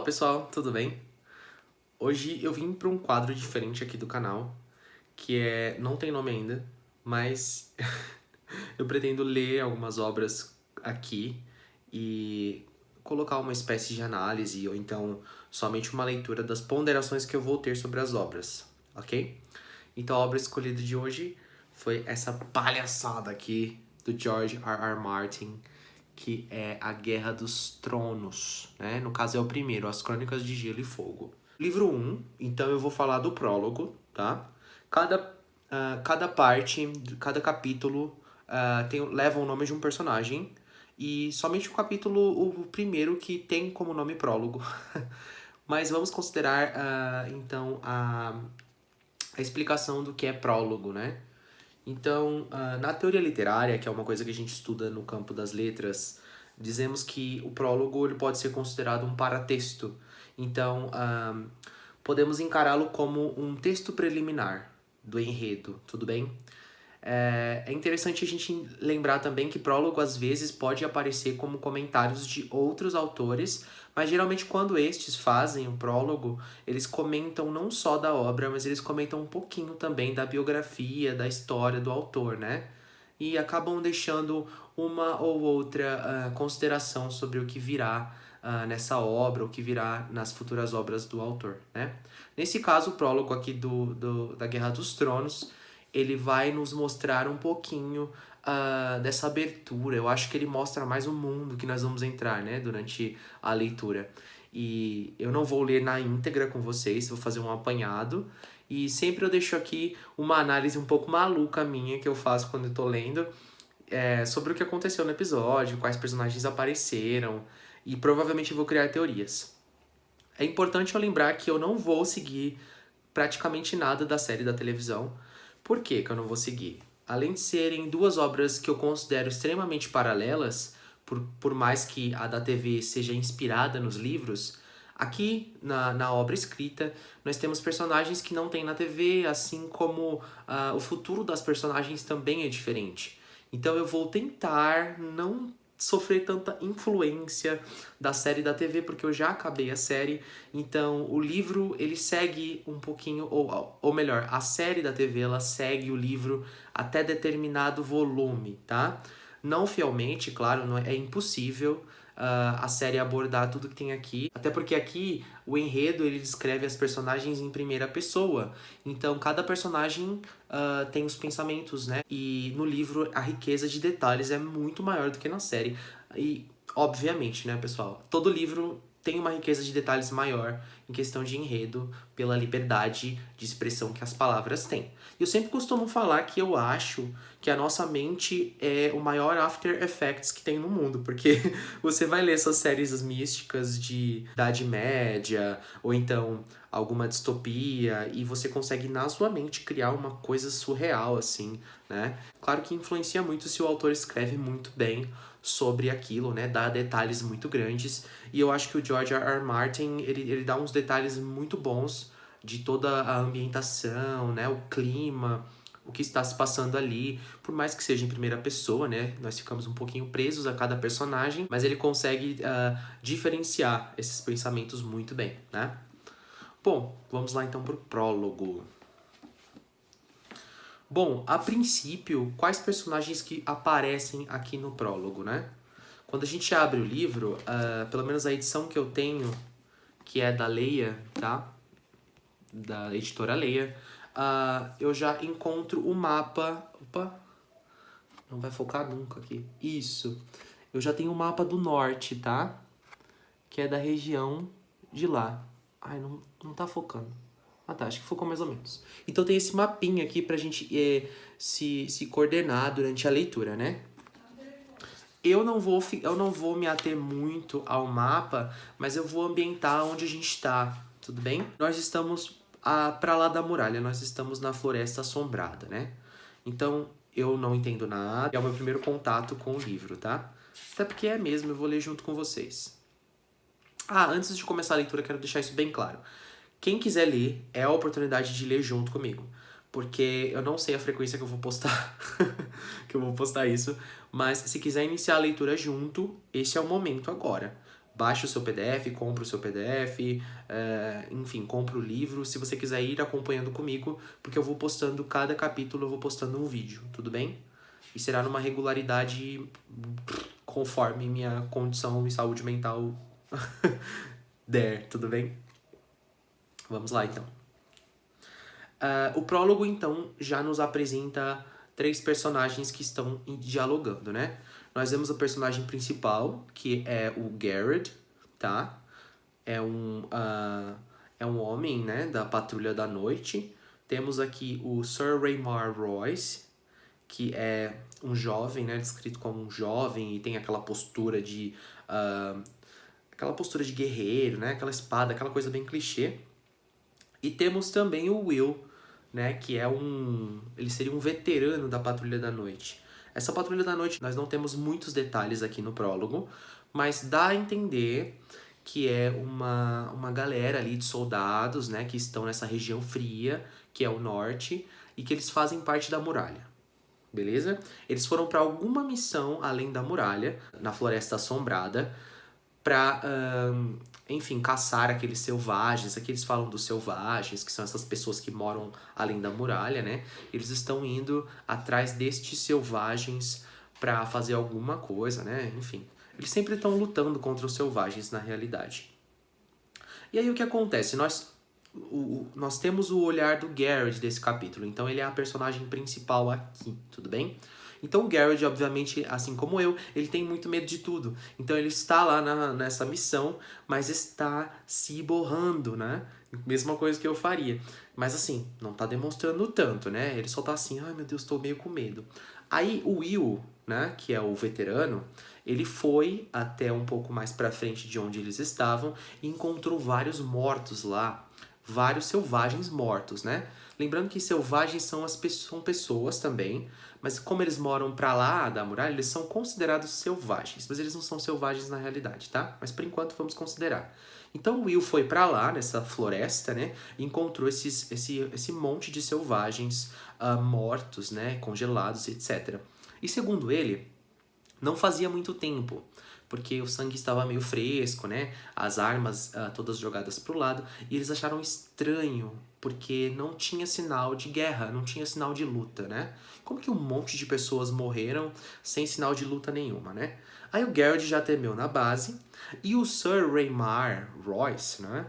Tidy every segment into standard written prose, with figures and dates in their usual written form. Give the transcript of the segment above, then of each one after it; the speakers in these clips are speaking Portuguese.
pessoal, tudo bem? Hoje eu vim para um quadro diferente aqui do canal, que não tem nome ainda, mas eu pretendo ler algumas obras aqui e colocar uma espécie de análise ou então somente uma leitura das ponderações que eu vou ter sobre as obras, ok? Então a obra escolhida de hoje foi essa palhaçada aqui do George R. R. Martin, que é A Guerra dos Tronos, né? No caso é o primeiro, As Crônicas de Gelo e Fogo. Livro 1, então eu vou falar do prólogo, tá? Cada parte, cada capítulo leva o nome de um personagem e somente o capítulo, o primeiro, que tem como nome prólogo. Mas vamos considerar, então, a explicação do que é prólogo, né? Então, na teoria literária, que é uma coisa que a gente estuda no campo das letras, dizemos que o prólogo ele pode ser considerado um paratexto. Então, podemos encará-lo como um texto preliminar do enredo, tudo bem? É interessante a gente lembrar também que prólogo às vezes pode aparecer como comentários de outros autores, mas geralmente quando estes fazem o prólogo, eles comentam não só da obra, mas eles comentam um pouquinho também da biografia, da história do autor, né? E acabam deixando uma ou outra consideração sobre o que virá nessa obra, o que virá nas futuras obras do autor, né? Nesse caso, o prólogo aqui da Guerra dos Tronos, ele vai nos mostrar um pouquinho dessa abertura. Eu acho que ele mostra mais o mundo que nós vamos entrar, né, durante a leitura. E eu não vou ler na íntegra com vocês, vou fazer um apanhado. E sempre eu deixo aqui uma análise um pouco maluca minha que eu faço quando eu tô lendo sobre o que aconteceu no episódio, quais personagens apareceram, e provavelmente vou criar teorias. É importante eu lembrar que eu não vou seguir praticamente nada da série da televisão. Por que que eu não vou seguir? Além de serem duas obras que eu considero extremamente paralelas, por mais que a da TV seja inspirada nos livros, aqui na obra escrita nós temos personagens que não tem na TV, assim como o futuro das personagens também é diferente. Então eu vou tentar não sofrer tanta influência da série da TV, porque eu já acabei a série. Então o livro ele segue um pouquinho, ou melhor, a série da TV ela segue o livro até determinado volume, tá? Não fielmente, claro, não é impossível a série abordar tudo que tem aqui, até porque aqui o enredo ele descreve as personagens em primeira pessoa, então cada personagem tem os pensamentos, né? E no livro a riqueza de detalhes é muito maior do que na série. E obviamente, né, pessoal, todo livro tem uma riqueza de detalhes maior em questão de enredo, pela liberdade de expressão que as palavras têm. Eu sempre costumo falar que eu acho que a nossa mente é o maior After Effects que tem no mundo, porque você vai ler essas séries místicas de Idade Média, ou então alguma distopia, e você consegue na sua mente criar uma coisa surreal, assim, né? Claro que influencia muito se o autor escreve muito bem sobre aquilo, né? Dá detalhes muito grandes. E eu acho que o George R. R. Martin, ele dá uns detalhes muito bons de toda a ambientação, né? O clima, o que está se passando ali. Por mais que seja em primeira pessoa, né? Nós ficamos um pouquinho presos a cada personagem, mas ele consegue diferenciar esses pensamentos muito bem, né? Bom, vamos lá então pro prólogo. Bom, a princípio, quais personagens que aparecem aqui no prólogo, né? Quando a gente abre o livro, pelo menos a edição que eu tenho, que é da Leia, tá? Da editora Leia, eu já encontro o mapa... Opa! Não vai focar nunca aqui. Isso. Eu já tenho o mapa do norte, tá? Que é da região de lá. Ai, não tá focando. Ah tá, acho que focou mais ou menos. Então tem esse mapinha aqui pra gente se coordenar durante a leitura, né? Eu não vou me ater muito ao mapa, mas eu vou ambientar onde a gente está, tudo bem? Nós estamos para lá da muralha, nós estamos na Floresta Assombrada, né? Então eu não entendo nada, é o meu primeiro contato com o livro, tá? Até porque é mesmo, eu vou ler junto com vocês. Antes de começar a leitura, quero deixar isso bem claro. Quem quiser ler, é a oportunidade de ler junto comigo. Porque eu não sei a frequência que eu vou postar, que eu vou postar isso. Mas se quiser iniciar a leitura junto, esse é o momento agora. baixe o seu PDF, compre o seu PDF, enfim, compre o livro, se você quiser ir acompanhando comigo, porque eu vou postando cada capítulo, eu vou postando um vídeo, tudo bem? E será numa regularidade conforme minha condição e saúde mental der, tudo bem? Vamos lá, então. O prólogo, então, já nos apresenta 3 personagens que estão dialogando, né? Nós vemos o personagem principal, que é o Garrett, tá? É um homem, né, da Patrulha da Noite. Temos aqui o Sir Raymar Royce, que é um jovem, né, descrito como um jovem e tem aquela postura de guerreiro, né, aquela espada, aquela coisa bem clichê. E temos também o Will, né, que é ele seria um veterano da Patrulha da Noite. Essa Patrulha da Noite, nós não temos muitos detalhes aqui no prólogo, mas dá a entender que é uma galera ali de soldados, né, que estão nessa região fria, que é o norte, e que eles fazem parte da muralha. Beleza? Eles foram para alguma missão além da muralha, na Floresta Assombrada, para, enfim, caçar aqueles selvagens. Aqui eles falam dos selvagens, que são essas pessoas que moram além da muralha, né? Eles estão indo atrás destes selvagens para fazer alguma coisa, né? Enfim, eles sempre estão lutando contra os selvagens na realidade. E aí o que acontece? Nós temos o olhar do Garrett desse capítulo, então ele é a personagem principal aqui, tudo bem? Então o Garrett, obviamente, assim como eu, ele tem muito medo de tudo. Então ele está lá nessa missão, mas está se borrando, né? Mesma coisa que eu faria. Mas assim, não tá demonstrando tanto, né? Ele só tá assim, ai meu Deus, tô meio com medo. Aí o Will, né, que é o veterano, ele foi até um pouco mais pra frente de onde eles estavam e encontrou vários mortos lá. Vários selvagens mortos, né? Lembrando que selvagens são pessoas também, mas como eles moram pra lá da muralha, eles são considerados selvagens, mas eles não são selvagens na realidade, tá? Mas por enquanto vamos considerar. Então o Will foi pra lá, nessa floresta, né? E encontrou esse monte de selvagens mortos, né? Congelados, etc. E segundo ele, não fazia muito tempo, porque o sangue estava meio fresco, né? As armas todas jogadas pro lado, e eles acharam estranho, porque não tinha sinal de guerra, não tinha sinal de luta, né? Como que um monte de pessoas morreram sem sinal de luta nenhuma, né? Aí o Garrett já temeu na base, e o Sir Raymar Royce, né?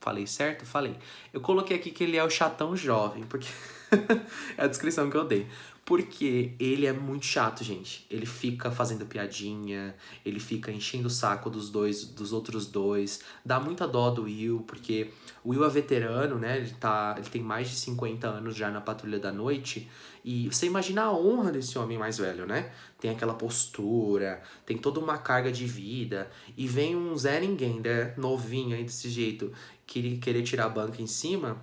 Falei certo? Falei. Eu coloquei aqui que ele é o chatão jovem, porque é a descrição que eu dei. Porque ele é muito chato, gente. Ele fica fazendo piadinha, ele fica enchendo o saco dos outros dois. Dá muita dó do Will, porque o Will é veterano, né? Ele tem mais de 50 anos já na Patrulha da Noite. E você imagina a honra desse homem mais velho, né? Tem aquela postura, tem toda uma carga de vida. E vem um Zé Ninguém, né? Novinho aí desse jeito, querer tirar a banca em cima.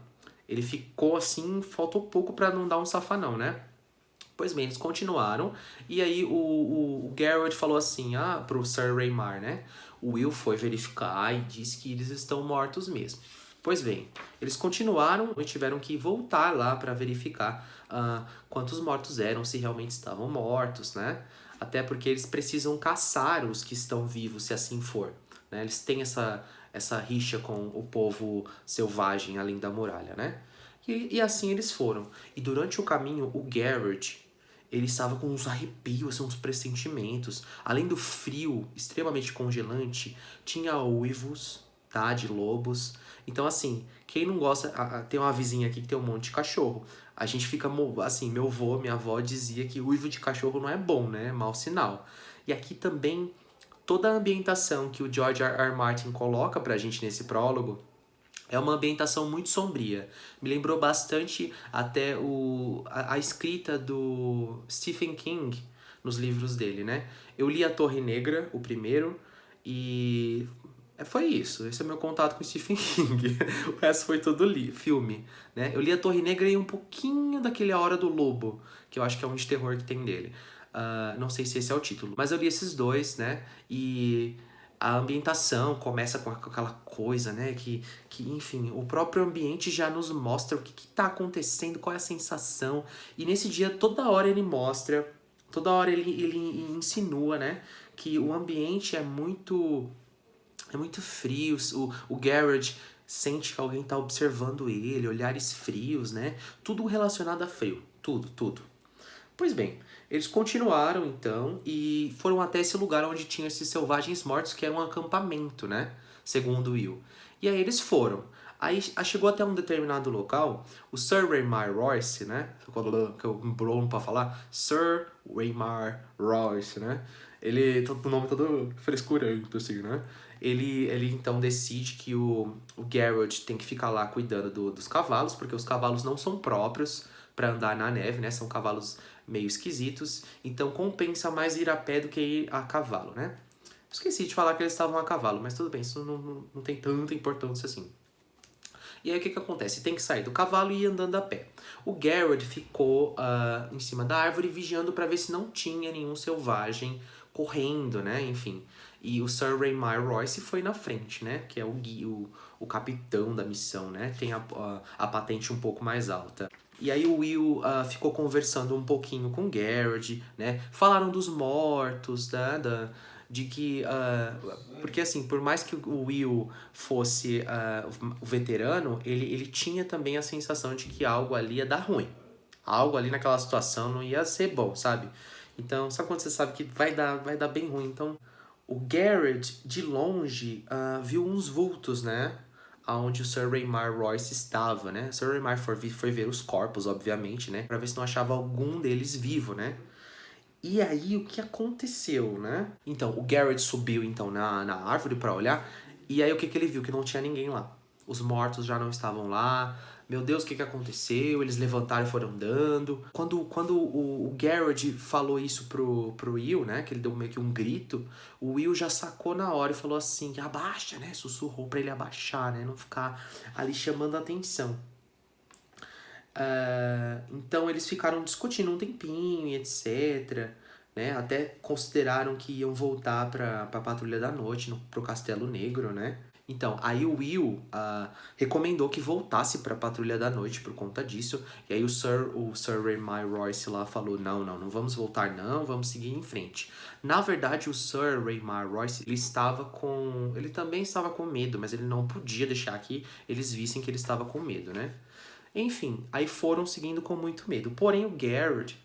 Ele ficou assim, faltou pouco pra não dar um safanão, né? Pois bem, eles continuaram, e aí o Garrett falou assim, pro Sir Raymar, né? O Will foi verificar e disse que eles estão mortos mesmo. Pois bem, eles continuaram e tiveram que voltar lá para verificar quantos mortos eram, se realmente estavam mortos, né? Até porque eles precisam caçar os que estão vivos, se assim for, né? Eles têm essa rixa com o povo selvagem além da muralha, né? E assim eles foram. E durante o caminho, o Garrett, ele estava com uns arrepios, uns pressentimentos. Além do frio extremamente congelante, tinha uivos, tá? De lobos. Então, assim, quem não gosta... tem uma vizinha aqui que tem um monte de cachorro. A gente fica... Assim, meu avô, minha avó dizia que uivo de cachorro não é bom, né? É mau sinal. E aqui também, toda a ambientação que o George R. Martin coloca pra gente nesse prólogo é uma ambientação muito sombria. Me lembrou bastante até a escrita do Stephen King nos livros dele, né? Eu li A Torre Negra, o primeiro, e foi isso. Esse é o meu contato com Stephen King. O resto foi todo filme, né? Eu li A Torre Negra e um pouquinho daquele A Hora do Lobo, que eu acho que é um de terror que tem dele. Não sei se esse é o título, mas eu li esses dois, né? E a ambientação começa com aquela coisa, né? Que, enfim, o próprio ambiente já nos mostra o que tá acontecendo, qual é a sensação. E nesse dia, toda hora ele mostra, toda hora ele insinua, né? Que o ambiente é muito É muito frio, o Garrett sente que alguém tá observando ele, olhares frios, né? Tudo relacionado a frio, tudo, tudo. Pois bem, eles continuaram então e foram até esse lugar onde tinha esses selvagens mortos, que era um acampamento, né? Segundo Will. E aí eles foram. Aí chegou até um determinado local, o Sir Raymar Royce, né? Que eu embolo pra falar. Sir Raymar Royce, né? Ele, o nome todo frescurento, assim, né? Ele então decide que o Garrett tem que ficar lá cuidando dos cavalos, porque os cavalos não são próprios para andar na neve, né? São cavalos meio esquisitos, então compensa mais ir a pé do que ir a cavalo, né? Esqueci de falar que eles estavam a cavalo, mas tudo bem, isso não tem tanta importância assim. E aí o que acontece? Tem que sair do cavalo e ir andando a pé. O Garrett ficou em cima da árvore vigiando para ver se não tinha nenhum selvagem correndo, né? Enfim. E o Sir Raymar Royce foi na frente, né? Que é o capitão da missão, né? Tem a patente um pouco mais alta. E aí o Will ficou conversando um pouquinho com o Garrett, né? Falaram dos mortos, de que... porque assim, por mais que o Will fosse o veterano, ele tinha também a sensação de que algo ali ia dar ruim. Algo ali naquela situação não ia ser bom, sabe? Então, só quando você sabe que vai dar bem ruim. Então, o Garrett, de longe, viu uns vultos, né? Aonde o Sir Raymar Royce estava, né? O Sir Raymar foi ver os corpos, obviamente, né? Pra ver se não achava algum deles vivo, né? E aí, o que aconteceu, né? Então, o Garrett subiu, então, na árvore pra olhar. E aí, o que ele viu? Que não tinha ninguém lá. Os mortos já não estavam lá. Meu Deus, o que aconteceu? Eles levantaram e foram andando. Quando o Garrett falou isso pro Will, né? Que ele deu meio que um grito. O Will já sacou na hora e falou assim, abaixa, né? Sussurrou pra ele abaixar, né? Não ficar ali chamando a atenção. Então eles ficaram discutindo um tempinho e etc. Né? Até consideraram que iam voltar pra Patrulha da Noite, pro Castelo Negro, né? Então, aí o Will recomendou que voltasse pra Patrulha da Noite por conta disso. E aí o Sir Raymar Royce lá falou, não vamos voltar não, vamos seguir em frente. Na verdade, o Sir Raymar Royce, ele também estava com medo, mas ele não podia deixar que eles vissem que ele estava com medo, né? Enfim, aí foram seguindo com muito medo. Porém, o Garrett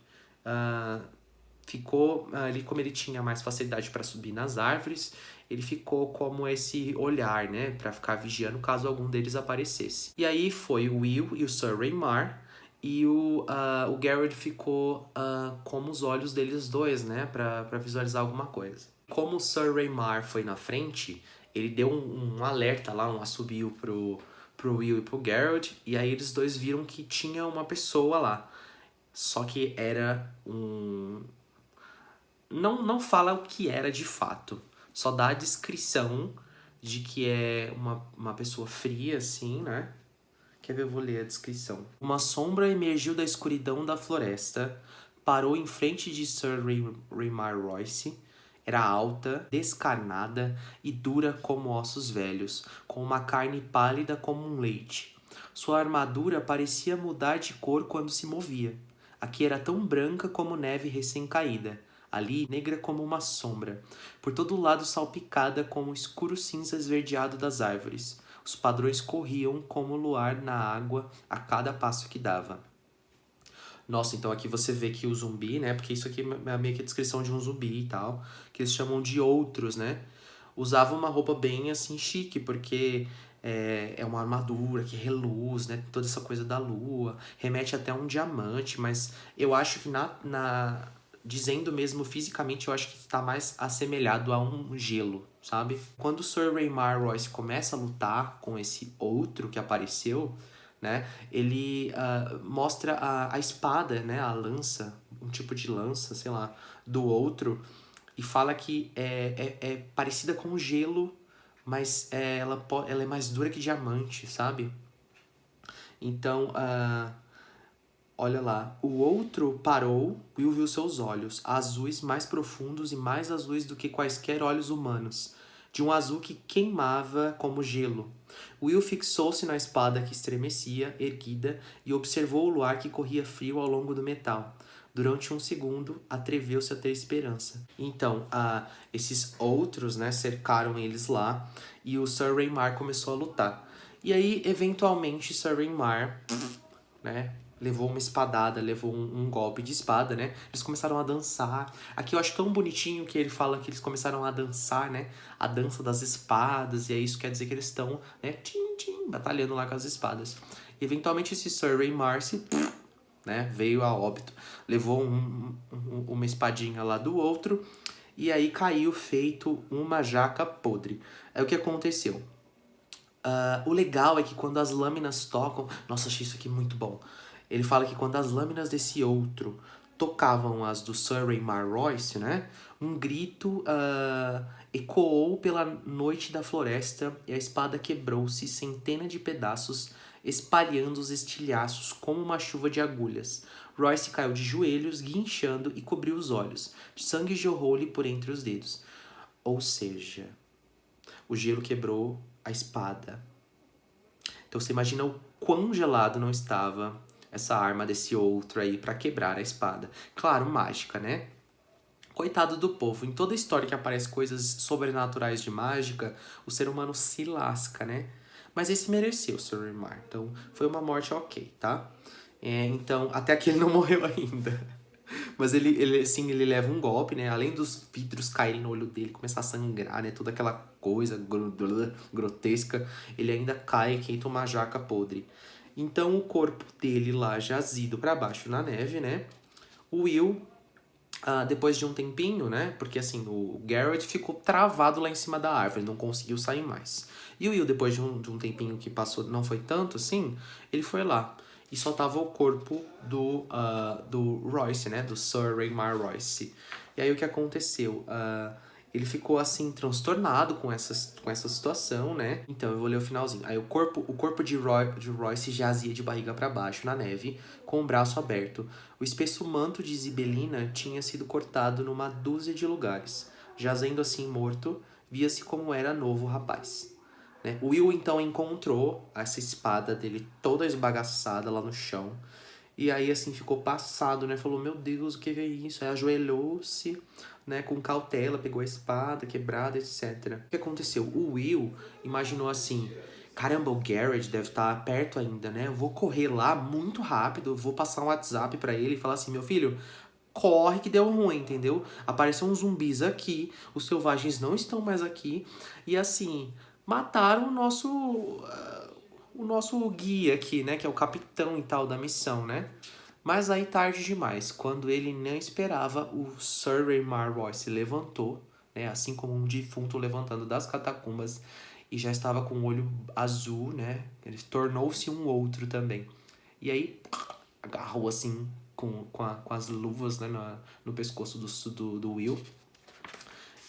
ficou ali, como ele tinha mais facilidade para subir nas árvores, ele ficou como esse olhar, né, para ficar vigiando caso algum deles aparecesse. E aí foi o Will e o Sir Raymar, e o Garrett ficou como os olhos deles dois, né, para visualizar alguma coisa. Como o Sir Raymar foi na frente, ele deu um alerta lá, um assobio pro Will e pro Garrett, e aí eles dois viram que tinha uma pessoa lá. Só que era um... Não fala o que era de fato. Só dá a descrição de que é uma pessoa fria, assim, né? Quer ver? Eu vou ler a descrição. Uma sombra emergiu da escuridão da floresta, parou em frente de Sir Raymar Royce. Era alta, descarnada e dura como ossos velhos, com uma carne pálida como um leite. Sua armadura parecia mudar de cor quando se movia. Aqui era tão branca como neve recém-caída, ali negra como uma sombra, por todo lado salpicada com o escuro cinza esverdeado das árvores. Os padrões corriam como o luar na água a cada passo que dava. Nossa, então aqui você vê que o zumbi, né? Porque isso aqui é meio que a descrição de um zumbi e tal, que eles chamam de outros, né? Usava uma roupa bem assim chique, porque é uma armadura que reluz, né? Toda essa coisa da lua, remete até a um diamante, mas eu acho que dizendo mesmo fisicamente, eu acho que está mais assemelhado a um gelo, sabe? Quando o Sir Raymar Royce começa a lutar com esse outro que apareceu, né? Ele mostra a espada, né? A lança, um tipo de lança, sei lá, do outro, e fala que é parecida com gelo, mas ela é mais dura que diamante, sabe? Então, olha lá. O outro parou, Will viu seus olhos, azuis mais profundos e mais azuis do que quaisquer olhos humanos, de um azul que queimava como gelo. Will fixou-se na espada que estremecia, erguida, e observou o luar que corria frio ao longo do metal. Durante um segundo, atreveu-se a ter esperança. Então, esses outros, né, cercaram eles lá e o Sir Raymar começou a lutar. E aí, eventualmente, Sir Raymar, né, levou uma espadada, levou um golpe de espada, né? Eles começaram a dançar. Aqui eu acho tão bonitinho que ele fala que eles começaram a dançar, né? A dança das espadas, e aí isso quer dizer que eles estão, né, batalhando lá com as espadas. E, eventualmente, esse Sir Raymar né, veio a óbito, levou uma espadinha lá do outro, e aí caiu feito uma jaca podre. Aí o que aconteceu? O legal é que quando as lâminas tocam... Nossa, achei isso aqui muito bom. Ele fala que quando as lâminas desse outro tocavam as do Sir Raymar Royce, né? Um grito ecoou pela noite da floresta e a espada quebrou-se centenas de pedaços, espalhando os estilhaços como uma chuva de agulhas. Royce caiu de joelhos, guinchando e cobriu os olhos. Sangue jorrou-lhe por entre os dedos. Ou seja, o gelo quebrou a espada. Então você imagina o quão gelado não estava essa arma desse outro aí pra quebrar a espada. Claro, mágica, né? Coitado do povo. Em toda história que aparece coisas sobrenaturais de mágica, o ser humano se lasca, né? Mas esse mereceu, Sr. Rimar. Então foi uma morte ok, tá? Então, até aqui ele não morreu ainda. Mas assim, ele leva um golpe, né? Além dos vidros caírem no olho dele, começar a sangrar, né? Toda aquela coisa grotesca. Ele ainda cai e queima uma jaca podre. Então, o corpo dele lá, jazido pra baixo na neve, né? O Will, depois de um tempinho, né? Porque, assim, o Garrett ficou travado lá em cima da árvore. Não conseguiu sair mais. E o Will, depois de um tempinho que passou, não foi tanto assim, ele foi lá. E só tava o corpo do Royce, né? Do Sir Raymar Royce. E aí o que aconteceu? Ele ficou assim, transtornado com essa situação, né? Então eu vou ler o finalzinho. Aí o corpo de Royce jazia de barriga para baixo na neve, com o braço aberto. O espesso manto de Zibelina tinha sido cortado numa dúzia de lugares. Jazendo assim morto, via-se como era novo rapaz. Né? O Will então encontrou essa espada dele toda esbagaçada lá no chão. E aí assim ficou passado, né? Falou, meu Deus, o que é isso? Aí ajoelhou-se, né, com cautela, pegou a espada quebrada, etc. O que aconteceu? O Will imaginou assim, caramba, o Garrett deve estar perto ainda, né? Eu vou correr lá muito rápido, vou passar um WhatsApp pra ele e falar assim, meu filho, corre que deu ruim, entendeu? Apareceram uns zumbis aqui, os selvagens não estão mais aqui, e assim, mataram o nosso guia aqui, né? Que é o capitão e tal da missão, né? Mas aí tarde demais, quando ele não esperava, o Sir Raymar Royce se levantou, né? Assim como um defunto levantando das catacumbas, e já estava com o olho azul, né? Ele tornou-se um outro também. E aí, agarrou assim, com as luvas, né? No pescoço do Will.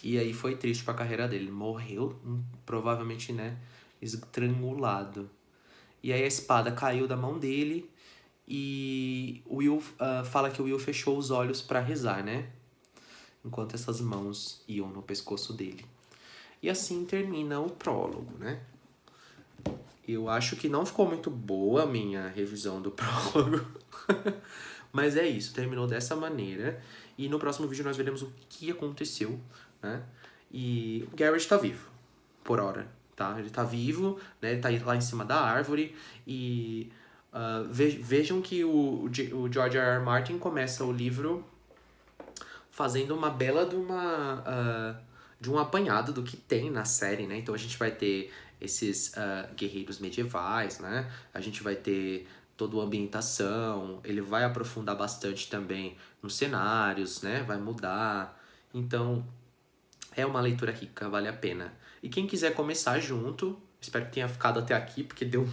E aí foi triste pra carreira dele. Morreu, provavelmente, né? Estrangulado. E aí a espada caiu da mão dele e o Will fala que o Will fechou os olhos pra rezar, né? Enquanto essas mãos iam no pescoço dele. E assim termina o prólogo, né? Eu acho que não ficou muito boa a minha revisão do prólogo. Mas é isso, terminou dessa maneira. E no próximo vídeo nós veremos o que aconteceu, né? E o Garrett tá vivo, por hora, tá? Ele tá vivo, né? Ele tá lá em cima da árvore. E vejam que o George R. R. Martin começa o livro fazendo uma bela de um apanhado do que tem na série, né? Então a gente vai ter esses guerreiros medievais, né? A gente vai ter toda a ambientação, ele vai aprofundar bastante também nos cenários, né? Vai mudar. Então, é uma leitura rica, vale a pena. E quem quiser começar junto, espero que tenha ficado até aqui, porque deu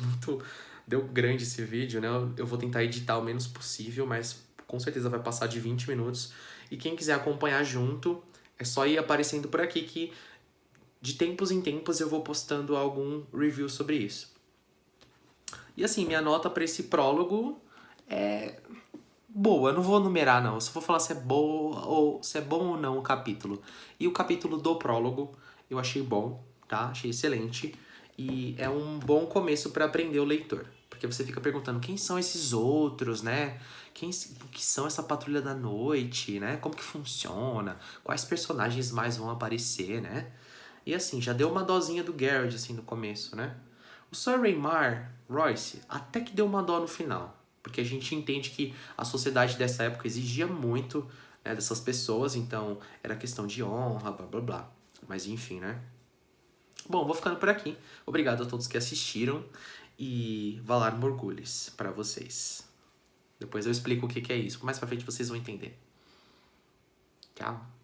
grande esse vídeo, né? Eu vou tentar editar o menos possível, mas com certeza vai passar de 20 minutos. E quem quiser acompanhar junto, é só ir aparecendo por aqui que de tempos em tempos eu vou postando algum review sobre isso. E assim, minha nota para esse prólogo é boa. Eu não vou numerar, não. Eu só vou falar se é boa ou se é bom ou não o capítulo. E o capítulo do prólogo eu achei bom, tá? Achei excelente. E é um bom começo para aprender o leitor. Porque você fica perguntando quem são esses outros, né? O que são essa patrulha da noite, né? Como que funciona? Quais personagens mais vão aparecer, né? E assim, já deu uma dosinha do Geralt, assim, no começo, né? O Sir Raymar Royce até que deu uma dó no final. Porque a gente entende que a sociedade dessa época exigia muito, né, dessas pessoas, então era questão de honra, blá blá blá. Mas enfim, né? Bom, vou ficando por aqui. Obrigado a todos que assistiram e Valar Morghulis para vocês. Depois eu explico o que é isso. Mais pra frente vocês vão entender. Tchau.